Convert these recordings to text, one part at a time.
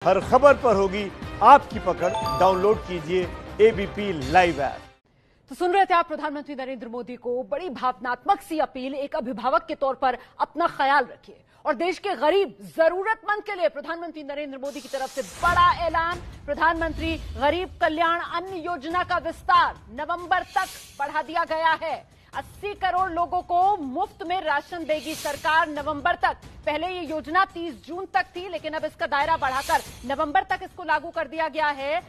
हर खबर पर होगी आपकी पकड़। डाउनलोड कीजिए एबीपी लाइव ऐप। तो सुन रहे थे आप प्रधानमंत्री नरेंद्र मोदी को बड़ी भावनात्मक सी अपील। एक अभिभावक के तौर पर अपना ख्याल रखिए और देश के गरीब जरूरतमंद के लिए प्रधानमंत्री नरेंद्र मोदी की तरफ से बड़ा ऐलान। प्रधानमंत्री गरीब कल्याण अन्न योजना का विस्तार नवंबर तक बढ़ा दिया गया है। 80 करोड़ लोगों को मुफ्त में राशन देगी सरकार नवंबर तक। पहले ये योजना 30 जून तक थी, लेकिन अब इसका दायरा बढ़ाकर नवंबर तक इसको लागू कर दिया गया है।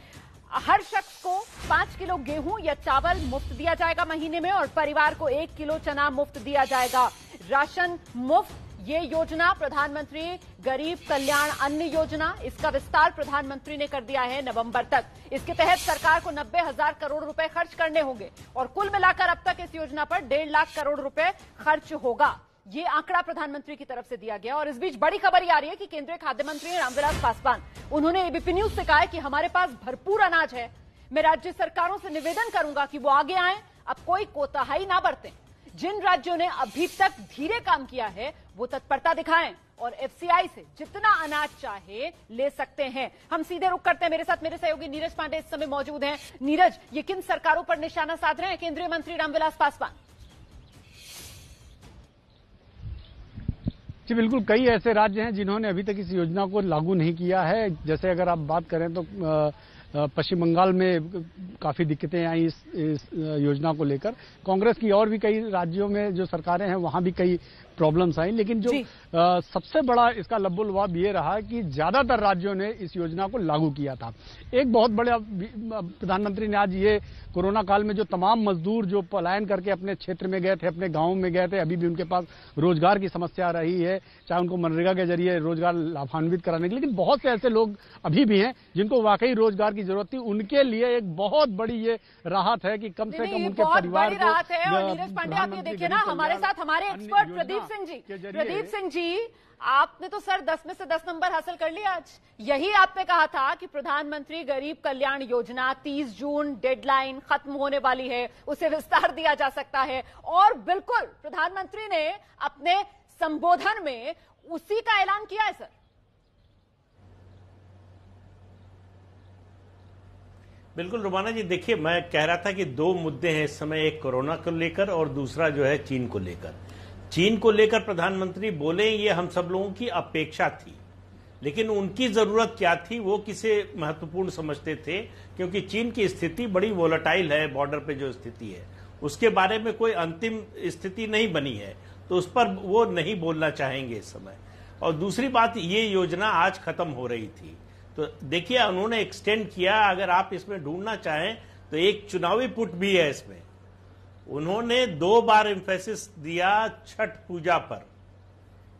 हर शख्स को 5 किलो गेहूं या चावल मुफ्त दिया जाएगा महीने में और परिवार को 1 किलो चना मुफ्त दिया जाएगा। राशन मुफ्त। ये योजना प्रधानमंत्री गरीब कल्याण अन्न योजना, इसका विस्तार प्रधानमंत्री ने कर दिया है नवंबर तक। इसके तहत सरकार को 90,000 करोड़ रुपए खर्च करने होंगे और कुल मिलाकर अब तक इस योजना पर 1.5 लाख करोड़ रुपए खर्च होगा। ये आंकड़ा प्रधानमंत्री की तरफ से दिया गया। और इस बीच बड़ी खबर आ रही है कि केंद्रीय खाद्य मंत्री रामविलास पासवान, उन्होंने एबीपी न्यूज से कहा है कि हमारे पास भरपूर अनाज है। मैं राज्य सरकारों से निवेदन करूंगा कि वो आगे आए, अब कोई कोताही ना बरतें। जिन राज्यों ने अभी तक धीरे काम किया है वो तत्परता दिखाएं और एफसीआई से जितना अनाज चाहे ले सकते हैं। हम सीधे रुख करते हैं। मेरे साथ मेरे सहयोगी नीरज पांडे इस समय मौजूद हैं। नीरज, ये किन सरकारों पर निशाना साध रहे हैं केंद्रीय मंत्री रामविलास पासवान? जी बिल्कुल, कई ऐसे राज्य हैं जिन्होंने अभी तक इस योजना को लागू नहीं किया है। जैसे अगर आप बात करें तो पश्चिम बंगाल में काफी दिक्कतें आई इस योजना को लेकर। कांग्रेस की और भी कई राज्यों में जो सरकारें हैं वहां भी कई प्रॉब्लम्स आई, लेकिन जो सबसे बड़ा इसका लब्बुलवाब ये रहा कि ज्यादातर राज्यों ने इस योजना को लागू किया था। एक बहुत बड़ा प्रधानमंत्री ने आज ये कोरोना काल में जो तमाम मजदूर जो पलायन करके अपने क्षेत्र में गए थे, अपने गांव में गए थे, अभी भी उनके पास रोजगार की समस्या रही है, चाहे उनको मनरेगा के जरिए रोजगार लाभान्वित कराने के, लेकिन बहुत से ऐसे लोग अभी भी हैं जिनको वाकई रोजगार की जरूरत थी। उनके लिए एक बहुत बड़ी ये राहत है कि कम से कम उनके परिवार को। और नीरज पांडे, आप ये देखिए ना, हमारे साथ हमारे एक्सपर्ट प्रदीप सिंह जी, आपने तो सर 10 में से 10 नंबर हासिल कर लिया आज। यही आपने कहा था कि प्रधानमंत्री गरीब कल्याण योजना 30 जून डेडलाइन खत्म होने वाली है, उसे विस्तार दिया जा सकता है। और बिल्कुल प्रधानमंत्री ने अपने संबोधन में उसी का ऐलान किया है सर। बिल्कुल रुमाना जी, देखिए मैं कह रहा था कि दो मुद्दे हैं इस समय, एक कोरोना को लेकर और दूसरा जो है चीन को लेकर। चीन को लेकर प्रधानमंत्री बोले, ये हम सब लोगों की अपेक्षा थी, लेकिन उनकी जरूरत क्या थी वो किसे महत्वपूर्ण समझते थे, क्योंकि चीन की स्थिति बड़ी वोलेटाइल है। बॉर्डर पे जो स्थिति है उसके बारे में कोई अंतिम स्थिति नहीं बनी है, तो उस पर वो नहीं बोलना चाहेंगे इस समय। और दूसरी बात, ये योजना आज खत्म हो रही थी, तो देखिए उन्होंने एक्सटेंड किया। अगर आप इसमें ढूंढना चाहें तो एक चुनावी पुट भी है इसमें। उन्होंने 2 बार एम्फेसिस दिया छठ पूजा पर,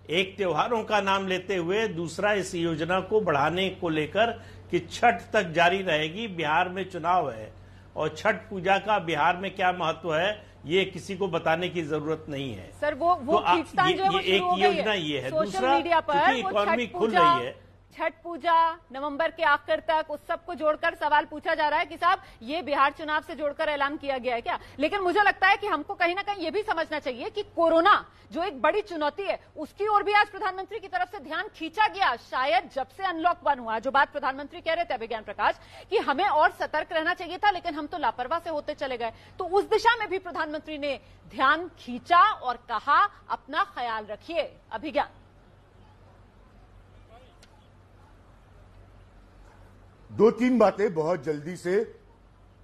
एक त्योहारों का नाम लेते हुए, दूसरा इस योजना को बढ़ाने को लेकर कि छठ तक जारी रहेगी। बिहार में चुनाव है और छठ पूजा का बिहार में क्या महत्व है ये किसी को बताने की जरूरत नहीं है सर। वो खींचतान जो है वो एक योजना ये है। दूसरा, क्योंकि इकोनॉमी खुल रही है, छठ पूजा नवंबर के आखिर तक, उस सबको जोड़कर सवाल पूछा जा रहा है कि साहब ये बिहार चुनाव से जोड़कर ऐलान किया गया है क्या? लेकिन मुझे लगता है कि हमको कहीं ना कहीं ये भी समझना चाहिए कि कोरोना जो एक बड़ी चुनौती है उसकी ओर भी आज प्रधानमंत्री की तरफ से ध्यान खींचा गया। शायद जब से अनलॉक 1 हुआ, जो बात प्रधानमंत्री कह रहे थे अभिज्ञान प्रकाश, कि हमें और सतर्क रहना चाहिए था, लेकिन हम तो लापरवाह से होते चले गए, तो उस दिशा में भी प्रधानमंत्री ने ध्यान खींचा और कहा अपना ख्याल रखिए। अभिज्ञान, 2-3 बातें बहुत जल्दी से।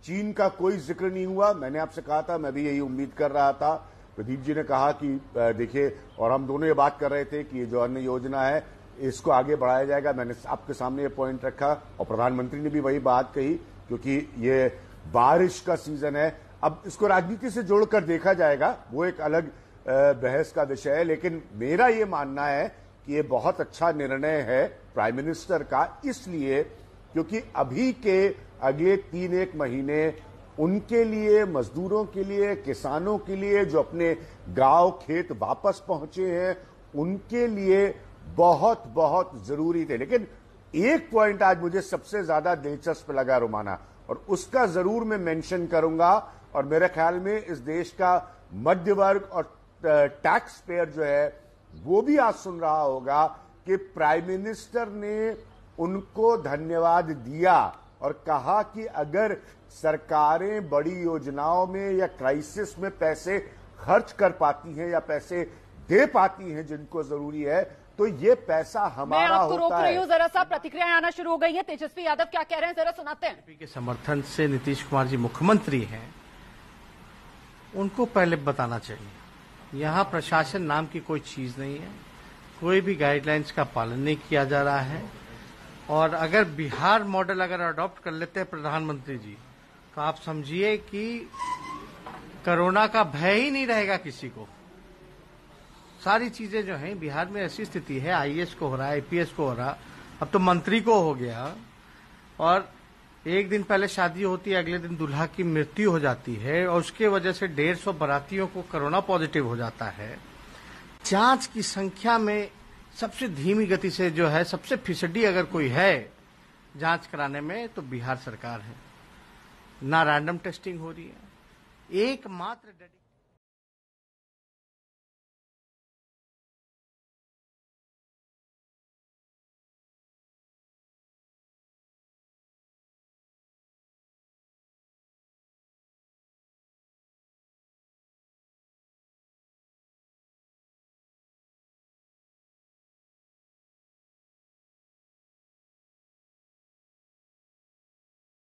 चीन का कोई जिक्र नहीं हुआ। मैंने आपसे कहा था, मैं भी यही उम्मीद कर रहा था। प्रदीप जी ने कहा कि देखिए, और हम दोनों ये बात कर रहे थे कि ये जो अन्न योजना है इसको आगे बढ़ाया जाएगा। मैंने आपके सामने ये पॉइंट रखा और प्रधानमंत्री ने भी वही बात कही, क्योंकि ये बारिश का सीजन है। अब इसको राजनीति से जोड़कर देखा जाएगा, वो एक अलग बहस का विषय है, लेकिन मेरा ये मानना है कि ये बहुत अच्छा निर्णय है प्राइम मिनिस्टर का, इसलिए क्योंकि अभी के अगले 3-1 महीने उनके लिए, मजदूरों के लिए, किसानों के लिए जो अपने गांव खेत वापस पहुंचे हैं, उनके लिए बहुत बहुत जरूरी थे। लेकिन एक पॉइंट आज मुझे सबसे ज्यादा दिलचस्प लगा रुमाना, और उसका जरूर मैं मेंशन करूंगा। और मेरे ख्याल में इस देश का मध्य वर्ग और टैक्स पेयर जो है वो भी आज सुन रहा होगा कि प्राइम मिनिस्टर ने उनको धन्यवाद दिया और कहा कि अगर सरकारें बड़ी योजनाओं में या क्राइसिस में पैसे खर्च कर पाती हैं या पैसे दे पाती हैं जिनको जरूरी है, तो ये पैसा मैं हमारा आपको रोक होता रही है। हूँ, जरा सा प्रतिक्रियाएं आना शुरू हो गई है। तेजस्वी यादव क्या कह रहे हैं, जरा सुनाते हैं। बीजेपी के समर्थन से नीतीश कुमार जी मुख्यमंत्री हैं, उनको पहले बताना चाहिए यहाँ प्रशासन नाम की कोई चीज नहीं है, कोई भी गाइडलाइंस का पालन नहीं किया जा रहा है। और अगर बिहार मॉडल अगर अडॉप्ट कर लेते हैं प्रधानमंत्री जी, तो आप समझिए कि कोरोना का भय ही नहीं रहेगा किसी को। सारी चीजें जो हैं बिहार में ऐसी स्थिति है, आईएएस को हो रहा है, आईपीएस को हो रहा, अब तो मंत्री को हो गया। और एक दिन पहले शादी होती है, अगले दिन दूल्हा की मृत्यु हो जाती है और उसके वजह से 150 बारातियों को कोरोना पॉजिटिव हो जाता है। जांच की संख्या में सबसे धीमी गति से जो है, सबसे फीसदी अगर कोई है जांच कराने में, तो बिहार सरकार है। ना रैंडम टेस्टिंग हो रही है, एकमात्र